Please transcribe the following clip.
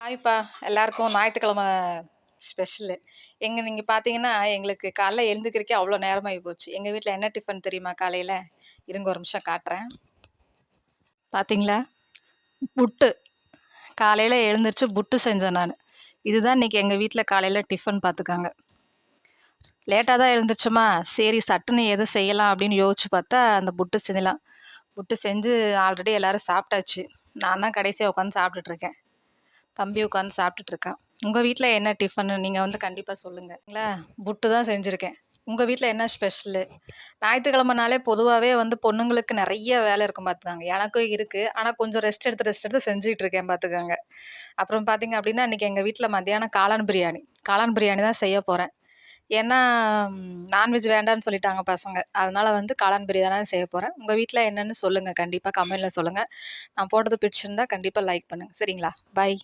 ஹாய்ப்பா! எல்லாருக்கும் ஞாயித்துக்கிழமை ஸ்பெஷலு. நீங்க பார்த்தீங்கன்னா, எங்களுக்கு காலைல எழுந்துக்கிறதுக்கே அவ்வளோ நேரமாயி போச்சு. எங்க வீட்ல என்ன டிஃபன் தெரியுமா காலையில? இருங்க ஒரு நிமிஷம் காட்டுறேன். பார்த்தீங்களா? புட்டு. காலையில எழுந்திரிச்சு புட்டு செஞ்சேன் நானு. இதுதான் இன்னைக்கு எங்க வீட்ல காலையில டிஃபன் பார்த்துக்கங்க. லேட்டா தான் எழுந்திரிச்சோமா, சரி சட்டுன்னு எது செய்யலாம் அப்படின்னு யோசிச்சு பார்த்தா, அந்த புட்டு செய்யலாம். புட்டு செஞ்சு ஆல்ரெடி எல்லாரும் சாப்பிட்டாச்சு. நான் தான் கடைசியா உட்காந்து சாப்பிட்டுட்டு இருக்கேன். தம்பி உட்காந்து சாப்பிட்டுட்டு இருக்கான். உங்க வீட்ல என்ன டிஃபனு? நீங்க வந்து கண்டிப்பா சொல்லுங்க. புட்டு தான் செஞ்சிருக்கேன். உங்க வீட்ல என்ன ஸ்பெஷலு? ஞாயித்துக்கிழமைனாலே பொதுவாவே வந்து பொண்ணுங்களுக்கு நெறைய வேலை இருக்கும் பார்த்துக்கங்க. எனக்கும் இருக்கு. ஆனா கொஞ்சம் ரெஸ்ட் எடுத்து செஞ்சுட்டு இருக்கேன் பார்த்துக்கங்க. அப்புறம் பார்த்தீங்க அப்டின்னா, இன்னைக்கு எங்க வீட்ல மத்தியானம் காளான் பிரியாணி. காளான் பிரியாணி தான் செய்ய போறேன். ஏன்னா, நான்வெஜ் வேண்டான்னு சொல்லிட்டாங்க பசங்க. அதனால வந்து காளான் பிரியாணி தான் செய்ய போறேன். உங்க வீட்ல என்னன்னு சொல்லுங்க. கண்டிப்பா கமெண்ட்ல சொல்லுங்க. நான் போட்டது பிடிச்சிருந்தா கண்டிப்பா லைக் பண்ணுங்க. சரிங்களா? பாய்.